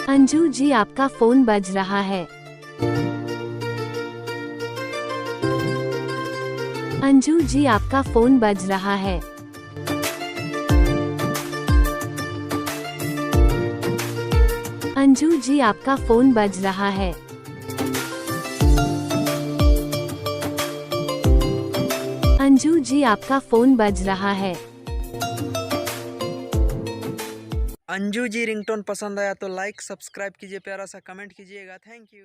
अंजू जी आपका फोन बज रहा है। अंजू जी आपका फोन बज रहा है। अंजू जी आपका फोन बज रहा है। अंजू जी आपका फोन बज रहा है। अंजू जी रिंगटोन पसंद आया तो लाइक सब्सक्राइब कीजिए, प्यारा सा कमेंट कीजिएगा। Thank you.